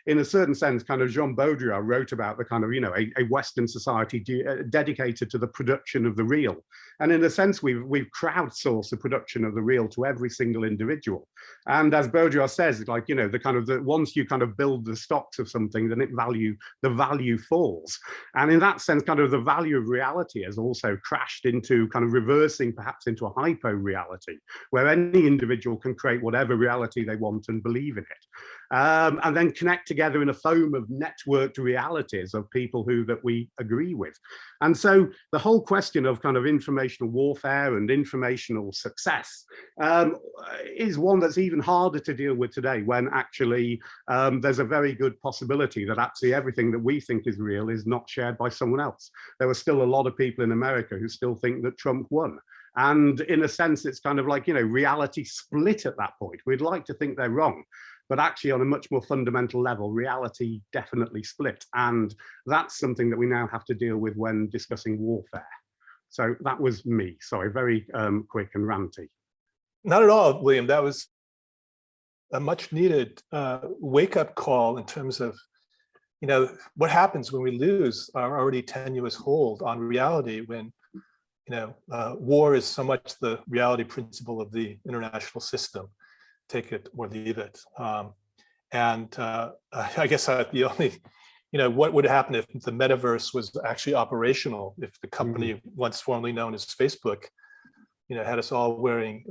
In a certain sense, kind of Jean Baudrillard wrote about the kind of, a Western society dedicated to the production of the real. And in a sense, we've crowdsourced the production of the real to every single individual. And as Baudrillard says, like, once you kind of build the stocks of something, then the value falls. And in that sense, kind of the value of reality has also crashed into kind of reversing perhaps into a hypo reality, where any individual can create whatever reality they want and believe in it. And then connect together in a foam of networked realities of people that we agree with. And so the whole question of kind of informational warfare and informational success is one that's even harder to deal with today, when actually there's a very good possibility that actually everything that we think is real is not shared by someone else. There are still a lot of people in America who still think that Trump won. And in a sense, it's kind of like, reality split at that point. We'd like to think they're wrong, but actually on a much more fundamental level, reality definitely split. And that's something that we now have to deal with when discussing warfare. So that was me. Sorry, very quick and ranty. Not at all, William. That was a much needed wake-up call in terms of, what happens when we lose our already tenuous hold on reality when, war is so much the reality principle of the international system. Take it or leave it. I guess the only, what would happen if the metaverse was actually operational, if the company once formerly known as Facebook, had us all wearing,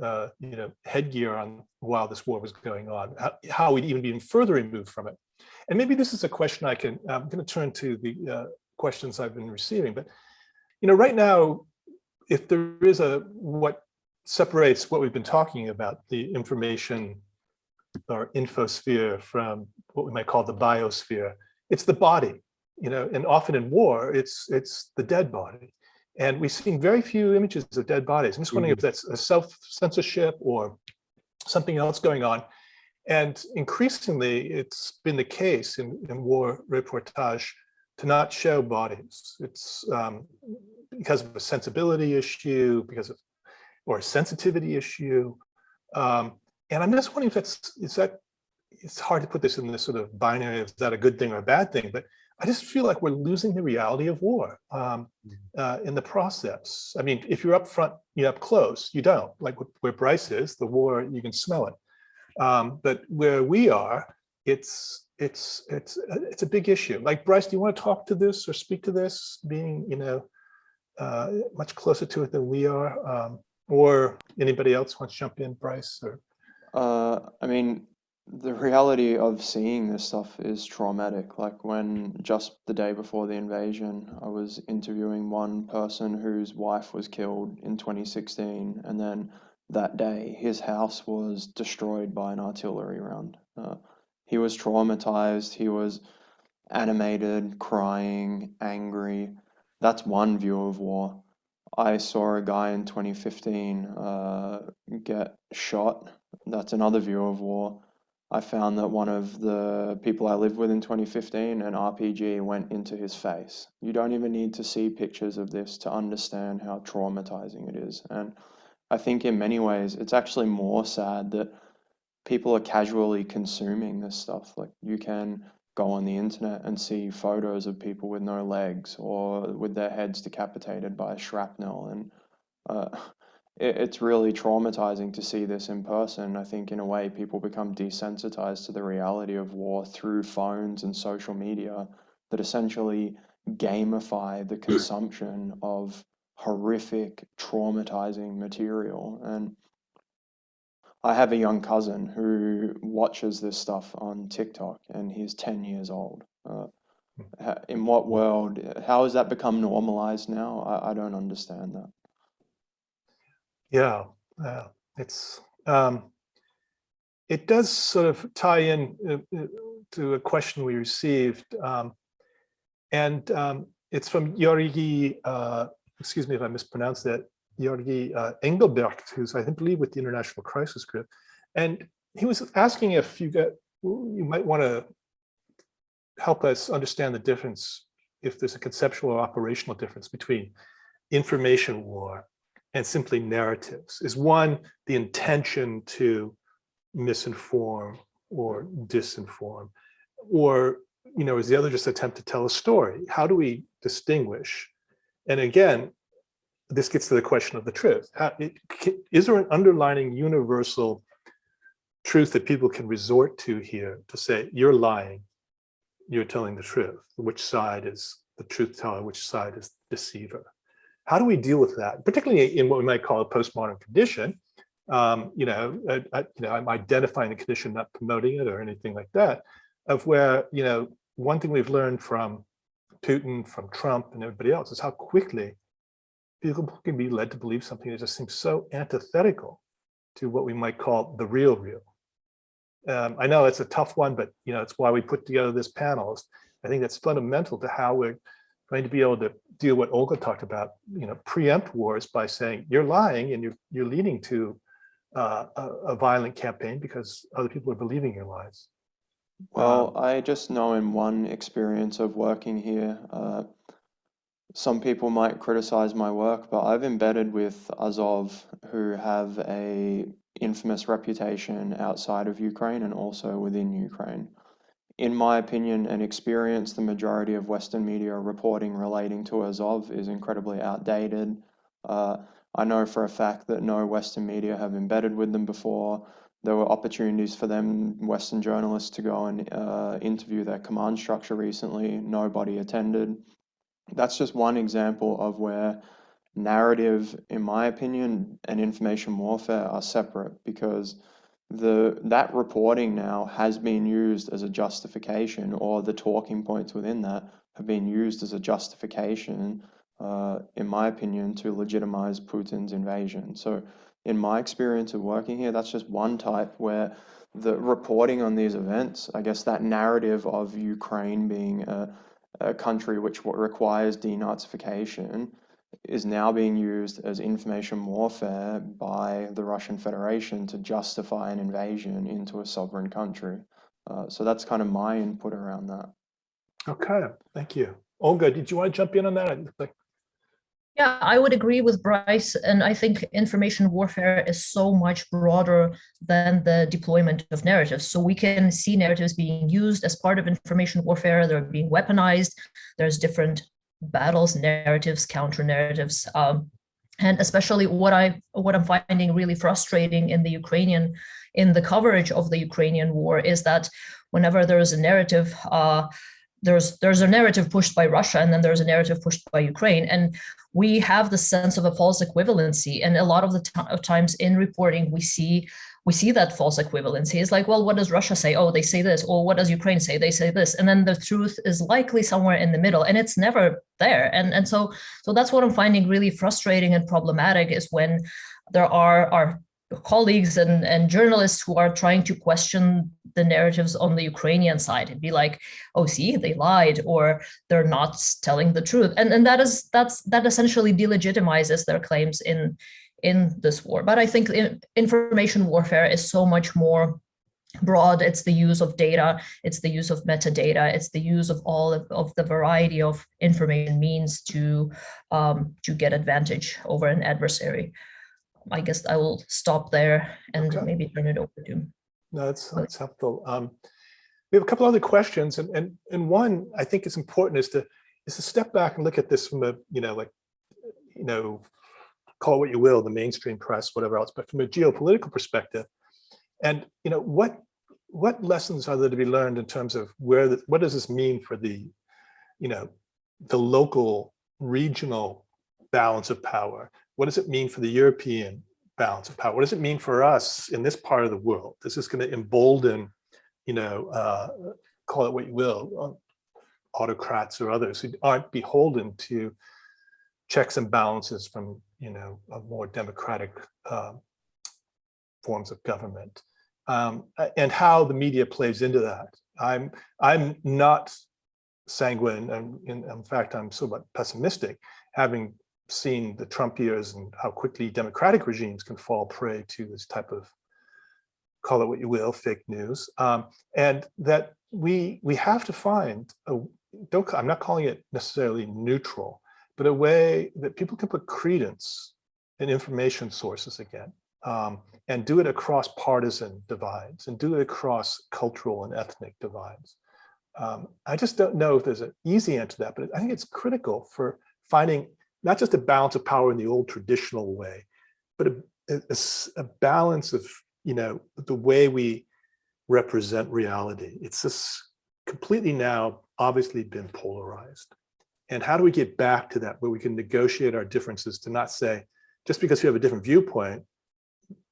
headgear on while this war was going on, how we'd even be further removed from it. And maybe this is a question I'm going to turn to the questions I've been receiving, but, right now, if there is what separates what we've been talking about, the information or infosphere from what we might call the biosphere, it's the body, and often in war, it's the dead body. And we've seen very few images of dead bodies. I'm just wondering if that's a self-censorship or something else going on. And increasingly, it's been the case in war reportage to not show bodies. It's because of a sensibility issue, or a sensitivity issue. And I'm just wondering if it's hard to put this in this sort of binary, is that a good thing or a bad thing, but I just feel like we're losing the reality of war in the process. I mean, if you're up front, you're up close, you don't. Like where Bryce is, the war, you can smell it. But where we are, it's a big issue. Like, Bryce, do you want to talk to this or speak to this, being much closer to it than we are, or anybody else wants to jump in, Bryce? Or I mean, the reality of seeing this stuff is traumatic. Like, when just the day before the invasion, I was interviewing one person whose wife was killed in 2016, and then that day his house was destroyed by an artillery round. He was traumatized, he was animated, crying, angry. That's one view of war. I saw a guy in 2015 get shot. That's another view of war. I found that one of the people I lived with in 2015, an RPG went into his face. You don't even need to see pictures of this to understand how traumatizing it is. And I think in many ways, it's actually more sad that people are casually consuming this stuff. Like, you can go on the internet and see photos of people with no legs or with their heads decapitated by shrapnel. And it's really traumatizing to see this in person. I think in a way people become desensitized to the reality of war through phones and social media that essentially gamify the consumption of horrific, traumatizing material. And I have a young cousin who watches this stuff on TikTok, and he's 10 years old. In what world, how has that become normalized now? I don't understand that. Yeah, it's it does sort of tie in to a question we received, and it's from Georgi, excuse me if I mispronounced that, Georgi Engelbert, who's I believe with the International Crisis Group, and he was asking if you might want to help us understand the difference, if there's a conceptual or operational difference between information war and simply narratives. Is one the intention to misinform or disinform, or is the other just attempt to tell a story? How do we distinguish? And again, this gets to the question of the truth. Is there an underlying universal truth that people can resort to here to say, you're lying, you're telling the truth? Which side is the truth teller? Which side is the deceiver? How do we deal with that, particularly in what we might call a postmodern condition? I'm identifying the condition, not promoting it or anything like that, of where, one thing we've learned from Putin, from Trump and everybody else is how quickly people can be led to believe something that just seems so antithetical to what we might call the real. I know it's a tough one, but it's why we put together this panel. I think that's fundamental to how we're going to be able to deal what Olga talked about, preempt wars by saying you're lying and you're leading to a violent campaign because other people are believing your lies. Well, I just know in one experience of working here, some people might criticize my work, but I've embedded with Azov, who have a infamous reputation outside of Ukraine and also within Ukraine. In my opinion and experience, the majority of Western media reporting relating to Azov is incredibly outdated. I know for a fact that no Western media have embedded with them before. There were opportunities for them, Western journalists, to go and interview their command structure recently. Nobody attended. That's just one example of where narrative, in my opinion, and information warfare are separate, because that reporting now has been used as a justification, or the talking points within that have been used as a justification in my opinion, to legitimize Putin's invasion. So in my experience of working here, that's just one type where the reporting on these events, I guess that narrative of Ukraine being a country which requires denazification is now being used as information warfare by the Russian Federation to justify an invasion into a sovereign country. So that's kind of my input around that. Okay, thank you. Olga, did you want to jump in on that? Yeah, I would agree with Bryce, and I think information warfare is so much broader than the deployment of narratives. So we can see narratives being used as part of information warfare. They're being weaponized. There's different battles, narratives, counter narratives, and especially what I'm finding really frustrating in the coverage of the Ukrainian war is that whenever there is a narrative, there's a narrative pushed by Russia, and then there's a narrative pushed by Ukraine, and we have the sense of a false equivalency. And a lot of the times in reporting, we see that false equivalency. It's like, well, what does Russia say? Oh, they say this. Or what does Ukraine say? They say this. And then the truth is likely somewhere in the middle, and it's never there. And so that's what I'm finding really frustrating and problematic, is when there are our colleagues and journalists who are trying to question the narratives on the Ukrainian side and be like, oh, see, they lied, or they're not telling the truth. And that essentially delegitimizes their claims in this war. But I think information warfare is so much more broad. It's the use of data, it's the use of metadata, it's the use of all of the variety of information means to get advantage over an adversary. I guess I will stop there and maybe turn it over to him. No, that's helpful. We have a couple other questions, and one I think is important is to step back and look at this from a call it what you will, the mainstream press, whatever else, but from a geopolitical perspective, and what lessons are there to be learned in terms of what does this mean for the local regional balance of power? What does it mean for the European balance of power? What does it mean for us in this part of the world? Is this going to embolden, call it what you will, autocrats or others who aren't beholden to checks and balances from, a more democratic forms of government, and how the media plays into that? I'm not sanguine, and in fact, I'm somewhat pessimistic, having seen the Trump years and how quickly democratic regimes can fall prey to this type of, call it what you will, fake news, and that we have to find I'm not calling it necessarily neutral, but a way that people can put credence in information sources again, and do it across partisan divides and do it across cultural and ethnic divides. I just don't know if there's an easy answer to that, but I think it's critical for finding not just a balance of power in the old traditional way, but a balance of, the way we represent reality. It's just completely now obviously been polarized. And how do we get back to that, where we can negotiate our differences, to not say, just because you have a different viewpoint,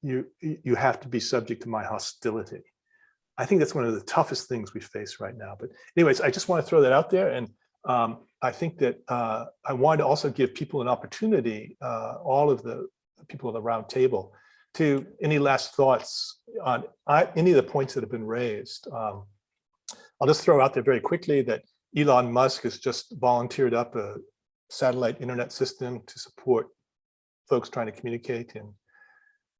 you have to be subject to my hostility. I think that's one of the toughest things we face right now. But anyways, I just want to throw that out there. And I think that I wanted to also give people an opportunity, all of the people on the round table, to any last thoughts on any of the points that have been raised. I'll just throw out there very quickly that Elon Musk has just volunteered up a satellite internet system to support folks trying to communicate in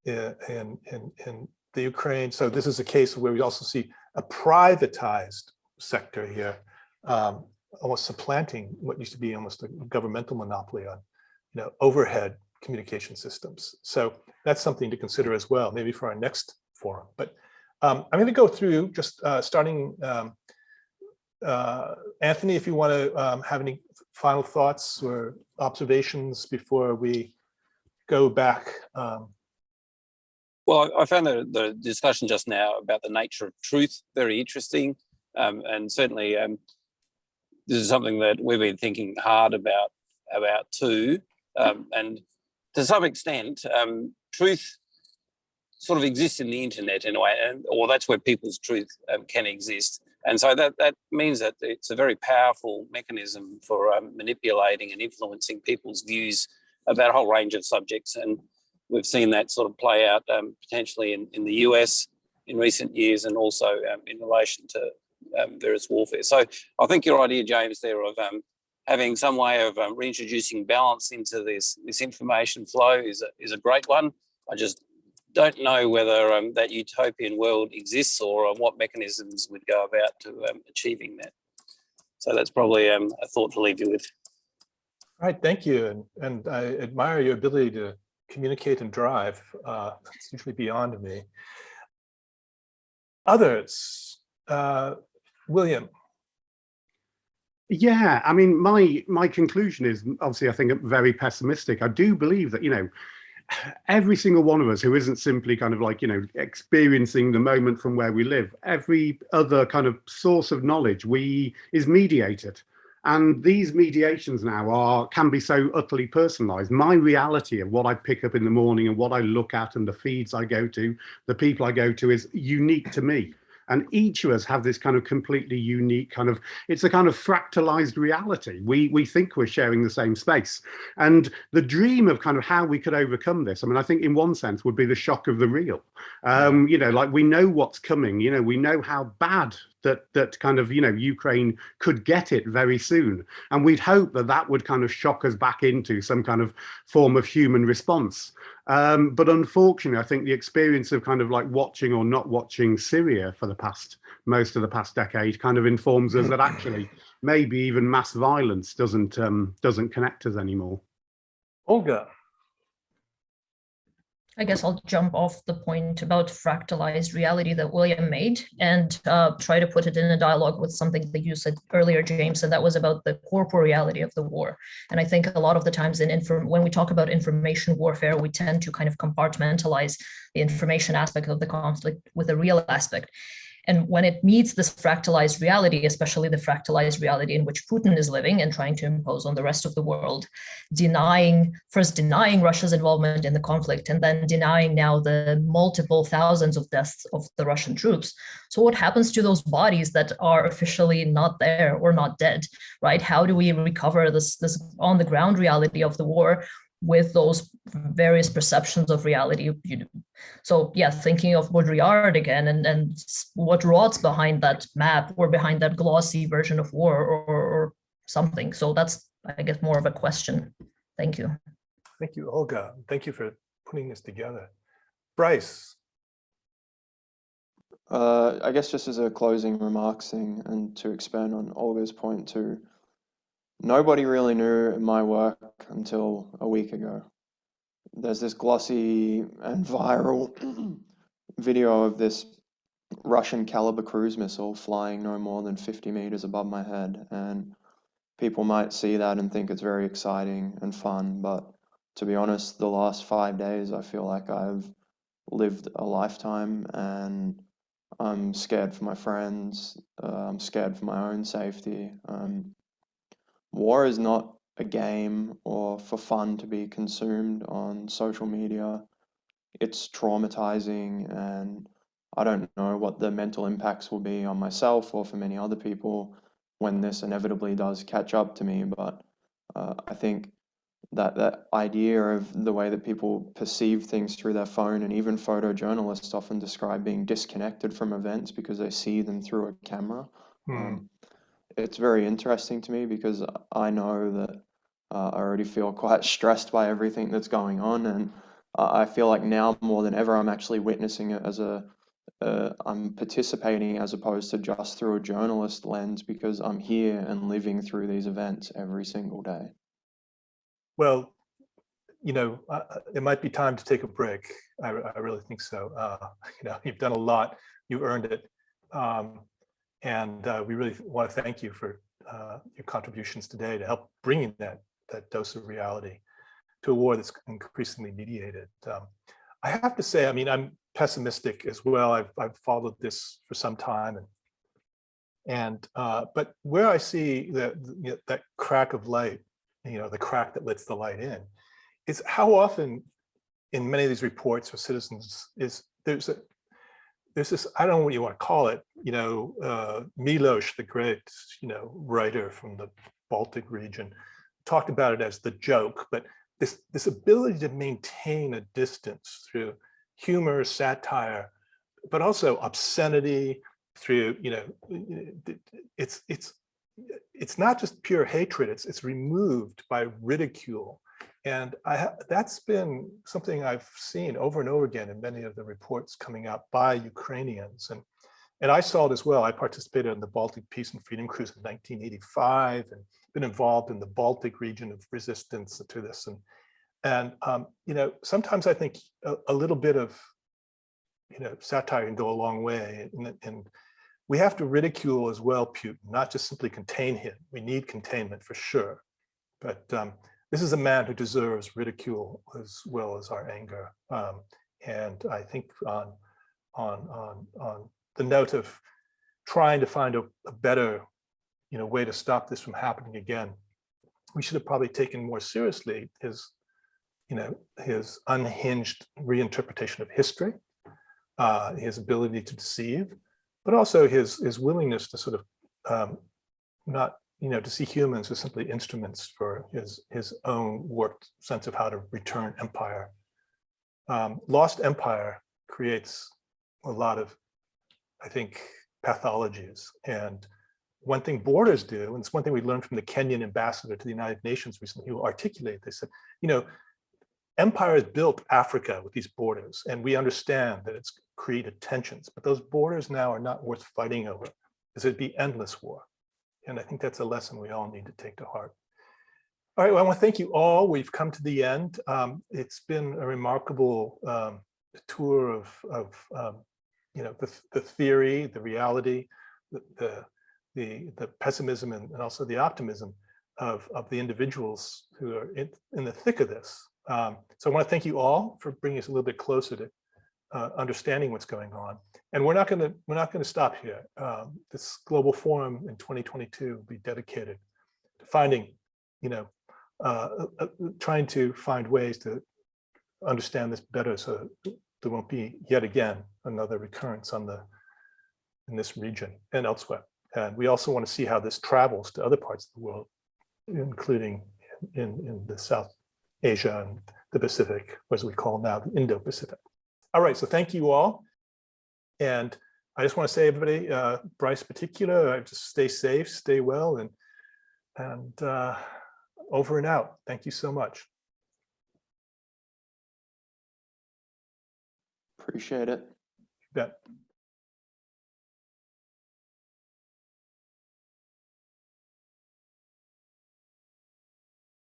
the Ukraine. So this is a case where we also see a privatized sector here, almost supplanting what used to be almost a governmental monopoly on, overhead communication systems. So that's something to consider as well, maybe for our next forum. But I'm going to go through just starting. Anthony, if you want to have any final thoughts or observations before we go back. Well, I found the discussion just now about the nature of truth very interesting, and certainly this is something that we've been thinking hard about too, and to some extent, truth sort of exists in the internet in a way, or that's where people's truth can exist. And so that means that it's a very powerful mechanism for manipulating and influencing people's views about a whole range of subjects. And we've seen that sort of play out potentially in the US in recent years, and also in relation to various warfare. So I think your idea, James, there of having some way of reintroducing balance into this information flow is a great one. I just don't know whether that utopian world exists, or what mechanisms would go about to achieving that. So that's probably a thought to leave you with. All right, thank you. And I admire your ability to communicate and drive. It's usually beyond me. Others, William. Yeah, I mean, my conclusion is obviously, I think, very pessimistic. I do believe that, every single one of us who isn't simply kind of like, experiencing the moment from where we live, every other kind of source of knowledge is mediated. And these mediations now can be so utterly personalized. My reality of what I pick up in the morning and what I look at and the feeds I go to, the people I go to, is unique to me. And each of us have this kind of completely unique it's a kind of fractalized reality. We think we're sharing the same space. And the dream of kind of how we could overcome this, I mean, I think in one sense would be the shock of the real. Like we know what's coming, we know how bad that kind of, Ukraine could get it very soon. And we'd hope that would kind of shock us back into some kind of form of human response. But unfortunately, I think the experience of kind of like watching or not watching Syria for most of the past decade kind of informs us that actually maybe even mass violence doesn't connect us anymore. Olga. I guess I'll jump off the point about fractalized reality that William made and try to put it in a dialogue with something that you said earlier, James, and that was about the corporeality of the war. And I think a lot of the times when we talk about information warfare, we tend to kind of compartmentalize the information aspect of the conflict with the real aspect. And when it meets this fractalized reality, especially the fractalized reality in which Putin is living and trying to impose on the rest of the world, first denying Russia's involvement in the conflict, and then denying now the multiple thousands of deaths of the Russian troops. So what happens to those bodies that are officially not there or not dead, right? How do we recover this on the ground reality of the war with those various perceptions of reality? So yeah, thinking of Baudrillard again and what rots behind that map or behind that glossy version of war or something. So that's, I guess, more of a question. Thank you. Thank you, Olga. Thank you for putting this together. Bryce. I guess just as a closing remarks thing, and to expand on Olga's point too, nobody really knew my work until a week ago. There's this glossy and viral video of this Russian caliber cruise missile flying no more than 50 meters above my head. And people might see that and think it's very exciting and fun. But to be honest, the last 5 days, I feel like I've lived a lifetime, and I'm scared for my friends. I'm scared for my own safety. War is not a game or for fun to be consumed on social media. It's traumatizing, and I don't know what the mental impacts will be on myself or for many other people when this inevitably does catch up to me. But I think that idea of the way that people perceive things through their phone, and even photojournalists often describe being disconnected from events because they see them through a camera. It's very interesting to me because I know that I already feel quite stressed by everything that's going on, and I feel like now more than ever I'm actually witnessing it as I'm participating as opposed to just through a journalist lens, because I'm here and living through these events every single day. Well, it might be time to take a break. I really think so. You've done a lot, you've earned it. And we really want to thank you for your contributions today to help bringing that dose of reality to a war that's increasingly mediated. I have to say, I mean, I'm pessimistic as well. I've followed this for some time, but where I see that crack of light, the crack that lets the light in, is how often in many of these reports for citizens is there's this, I don't know what you want to call it, Miloš, the great, writer from the Baltic region, talked about it as the joke, but this ability to maintain a distance through humor, satire, but also obscenity, through, it's not just pure hatred, it's removed by ridicule. And that's been something I've seen over and over again in many of the reports coming out by Ukrainians. And I saw it as well. I participated in the Baltic Peace and Freedom Cruise in 1985 and been involved in the Baltic region of resistance to this. And sometimes I think a little bit of, satire can go a long way. And we have to ridicule as well Putin, not just simply contain him. We need containment for sure. But this is a man who deserves ridicule as well as our anger. And I think on the note of trying to find a better, way to stop this from happening again, we should have probably taken more seriously his unhinged reinterpretation of history, his ability to deceive, but also his willingness to sort of not, to see humans as simply instruments for his own warped sense of how to return empire. Lost empire creates a lot of, I think, pathologies. And one thing borders do, and it's one thing we learned from the Kenyan ambassador to the United Nations recently, who articulated, they said, empires built Africa with these borders, and we understand that it's created tensions, but those borders now are not worth fighting over, because it'd be endless war. And I think that's a lesson we all need to take to heart. All right, well, I want to thank you all. We've come to the end. It's been a remarkable tour of the theory, the reality, the pessimism, and also the optimism of the individuals who are in the thick of this. So I want to thank you all for bringing us a little bit closer to understanding what's going on. And we're not going to stop here. This global forum in 2022 will be dedicated to finding, trying to find ways to understand this better, so there won't be yet again another recurrence in this region and elsewhere. And we also want to see how this travels to other parts of the world, including in the South Asia and the Pacific, as we call now the Indo-Pacific. All right, so thank you all. And I just want to say, everybody, Bryce particular, just stay safe, stay well, and over and out. Thank you so much. Appreciate it. You bet.